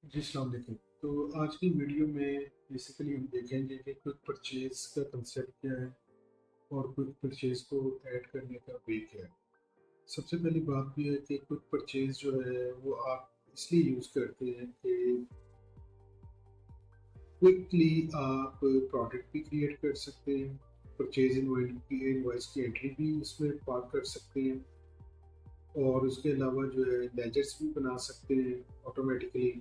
जी, अस्सलाम वालेकुम। तो आज की वीडियो में बेसिकली हम देखेंगे कि क्विक परचेज़ का कंसेप्ट क्या है और क्विक परचेज़ को ऐड करने का वे क्या है। सबसे पहली बात ये है कि क्विक परचेज़ जो है वो आप इसलिए यूज़ करते हैं कि क्विकली आप प्रोडक्ट भी क्रिएट कर सकते हैं, परचेज़ इनवॉइस की एंट्री भी उसमें पार कर सकते हैं और उसके अलावा जो है लेजर्स भी बना सकते हैं ऑटोमेटिकली।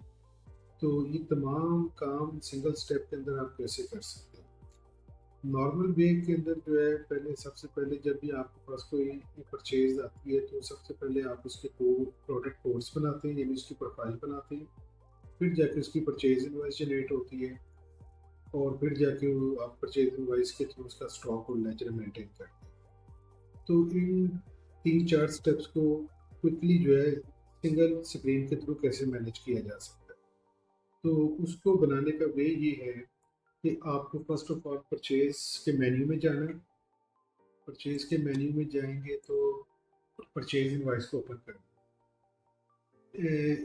तो ये तमाम काम सिंगल स्टेप के अंदर आप कैसे कर सकते हैं। नॉर्मल वे के अंदर जो है पहले सबसे पहले जब भी आपके पास कोई परचेज आती है तो सबसे पहले आप उसके कोड प्रोडक्ट कोड्स बनाते हैं, यानी उसकी प्रोफाइल बनाते हैं। फिर जाके उसकी परचेज इनवॉइस जनरेट होती है और फिर जाके वो आप परचेज इनवॉइस के थ्रू उसका स्टॉक और लेजर मेंटेन करते हैं। तो इन 3-4 स्टेप्स को क्विकली जो है सिंगल स्क्रीन के थ्रू कैसे मैनेज किया जा सकता है। तो उसको बनाने का वे ये है कि आपको फर्स्ट ऑफ ऑल परचेज के मेन्यू में जाना है। परचेज के मेन्यू में जाएंगे तो परचेज इनवॉइस को ओपन करना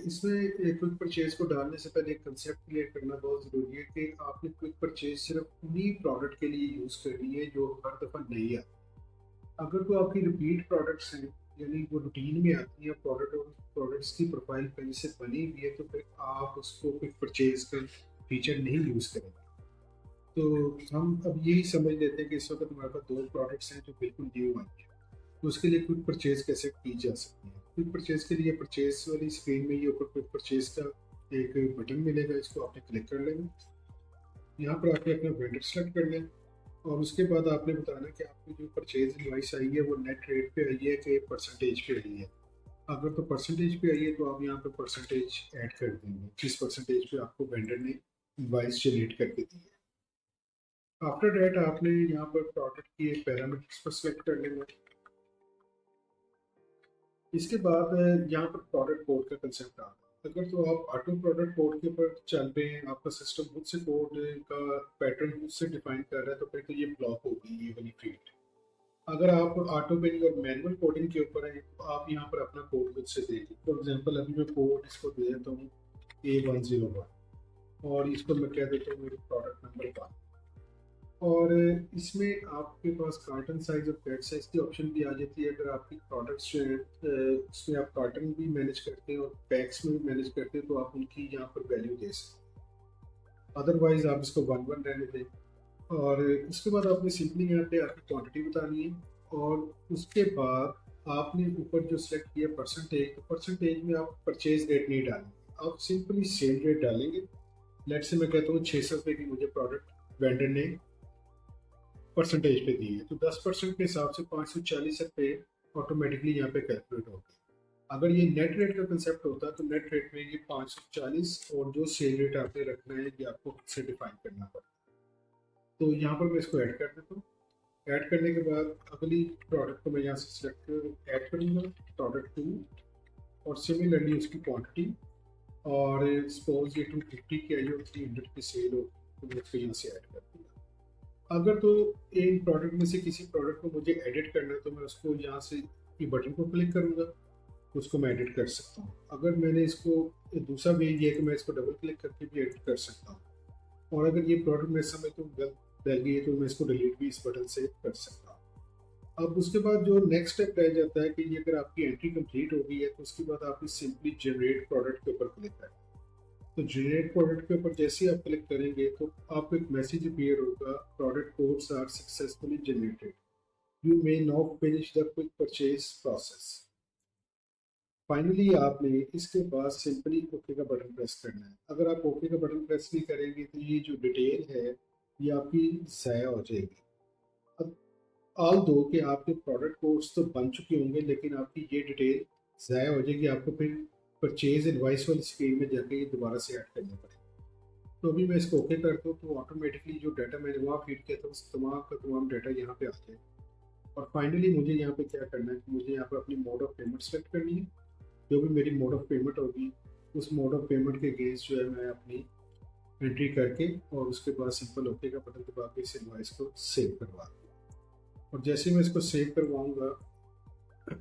इसमें क्विक परचेज को डालने से पहले एक कंसेप्ट क्लियर करना बहुत ज़रूरी है कि आपने क्विक परचेज सिर्फ उन्हीं प्रोडक्ट के लिए यूज़ करनी है जो हर दफ़ा नहीं आती। अगर तो आपकी रिपीट प्रोडक्ट्स हैं, यानी वो रूटीन में आती हैं प्रोडक्ट और प्रोडक्ट्स की प्रोफाइल पहले से बनी हुई है, तो फिर आप उसको क्विक परचेज का फीचर नहीं यूज़ करेंगे। तो हम अब यही समझ लेते हैं कि इस वक्त हमारे पास दो प्रोडक्ट्स हैं जो बिल्कुल न्यू आई हैं। तो उसके लिए क्विक परचेज कैसे की जा सकती है। क्विक परचेज के लिए परचेज वाली स्क्रीन में ये ऊपर क्विक परचेज का एक बटन मिलेगा, इसको आपने क्लिक कर लेना। यहाँ पर आपने अपना वेंडर सेलेक्ट कर लें और उसके बाद आपने बताना कि आपकी जो परचेज इनवॉइस आई है वो नेट रेट पे आई है कि परसेंटेज पे आई है। अगर तो परसेंटेज पे आई है तो आप यहाँ पे परसेंटेज ऐड कर देंगे जिस परसेंटेज पे आपको वेंडर ने इनवॉइस जनरेट करके दी है। आफ्टर डेट आपने यहाँ पर प्रोडक्ट की एक पैरामीटर्स पर सेलेक्ट कर लेना। इसके बाद यहाँ पर प्रोडक्ट कोड का कंसेप्ट आ रहा है। अगर तो आप ऑटो प्रोडक्ट कोड के ऊपर चल रहे हैं, आपका सिस्टम खुद से कोड का पैटर्न खुद से डिफाइन कर रहा है, तो फिर तो ये ब्लॉक होगी ये वाली फील्ड। अगर आप ऑटो पेइंग और मैनुअल कोडिंग के ऊपर हैं तो आप यहाँ पर अपना कोड खुद से देंगे। फॉर एग्जाम्पल अभी मैं कोड इसको दे देता हूँ A101 और इसको मैं कह देता हूँ मेरी प्रोडक्ट नंबर 1। और इसमें आपके पास कार्टन साइज और पैक साइज की ऑप्शन भी आ जाती है। अगर आपकी प्रोडक्ट्स जो है उसमें आप कार्टन भी मैनेज करते हैं और पैक्स में भी मैनेज करते हैं तो आप उनकी यहाँ पर वैल्यू दे सकते हैं। अदरवाइज आप इसको 1-1 रहने दें और उसके बाद आपने सिंपली यहाँ पे आपकी क्वांटिटी बतानी है और उसके बाद आपने ऊपर जो सेलेक्ट किया परसेंटेज, तो परसेंटेज में आप परचेज रेट नहीं डालेंगे, आप सिंपली सेल रेट डालेंगे। लेट से मैं कहता हूँ 600 रुपये की मुझे प्रोडक्ट वेंडर ने परसेंटेज पे दी है, तो 10% के हिसाब से 540 रुपये ऑटोमेटिकली यहाँ पे कैलकुलेट होगा। अगर ये नेट रेट का कंसेप्ट होता तो नेट रेट में ये 540 और जो सेल रेट आपने रखना है ये आपको खुद से डिफाइन करना पड़ता। तो यहाँ पर मैं इसको ऐड कर देता हूँ। ऐड करने के बाद अगली प्रोडक्ट को मैं यहाँ से सिलेक्ट ऐड करूँगा, प्रोडक्ट 2, और सिमिलरली उसकी क्वान्टिटी। और सपोज ये 250 की आई हो, 300 की सेल हो, तो मैं इसको यहाँ से ऐड कर दूँगा। अगर तो इन प्रोडक्ट में से किसी प्रोडक्ट को मुझे एडिट करना है तो मैं उसको यहाँ से ये बटन को क्लिक करूँगा, तो उसको मैं एडिट कर सकता हूँ। अगर मैंने इसको दूसरा वे ये है कि मैं इसको डबल क्लिक करके भी एडिट कर सकता हूँ। और अगर ये प्रोडक्ट मेरे समय तो गलत रह गई है तो मैं इसको डिलीट भी इस बटन से कर सकता हूँ। अब उसके बाद जो नेक्स्ट स्टेप रह जाता है कि ये अगर आपकी एंट्री कंप्लीट हो गई है तो उसके बाद आपने सिंपली जनरेट प्रोडक्ट के ऊपर क्लिक करना है। तो जनरेट प्रोडक्ट के ऊपर जैसे ही आप क्लिक करेंगे तो आपको एक मैसेज अपीयर होगा, product codes are successfully generated, you may now finish the quick purchase process. Finally आपने इसके बाद सिंपली ओके का बटन प्रेस करना है। अगर आप ओके का बटन प्रेस नहीं करेंगे तो ये जो डिटेल है ये आपकी ज़ाया हो जाएगी। अब ऑल दो कि आपके प्रोडक्ट कोड्स तो बन चुके होंगे लेकिन आपकी ये डिटेल ज़ाया हो जाएगी, आपको फिर परचेज इनवॉइस वाली स्क्रीन में जाके ये दोबारा से ऐड करना पड़ेगा। तो अभी मैं इसको ओके करता हूँ तो ऑटोमेटिकली जो डाटा मैंने वहाँ फीड किया था उस तमाम का तमाम डाटा यहाँ पे आ जाए। और फाइनली मुझे यहाँ पे क्या करना है कि मुझे यहाँ पर अपनी मोड ऑफ पेमेंट सेलेक्ट करनी है। जो भी मेरी मोड ऑफ पेमेंट होगी उस मोड ऑफ पेमेंट के अगेंस्ट जो है मैं अपनी एंट्री करके और उसके बाद सिंपल ओके का बटन दबा के इस इनवॉइस को सेव करवा दूँ। और जैसे मैं इसको सेव करवाऊँगा,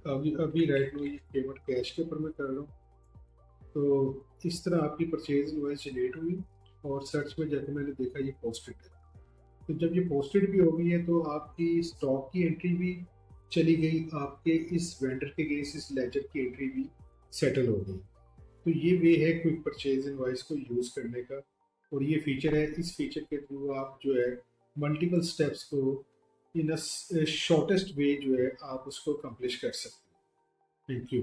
अभी अभी राइट नो ये पेमेंट कैश के ऊपर मैं कर रहा हूँ। तो इस तरह आपकी परचेज इनवॉइस जनरेट हुई और सर्च में जाकर मैंने देखा ये पोस्टेड है। तो जब ये पोस्टेड भी हो गई है तो आपकी स्टॉक की एंट्री भी चली गई, आपके इस वेंडर के अगेंस्ट इस लेजर की एंट्री भी सेटल हो गई। तो ये वे है क्विक परचेज इनवॉइस को यूज़ करने का, और ये फीचर है, इस फीचर के थ्रू आप जो है मल्टीपल स्टेप्स को इन अ शॉर्टेस्ट वे जो है आप उसको अकम्प्लिश कर सकते हैं। Thank you.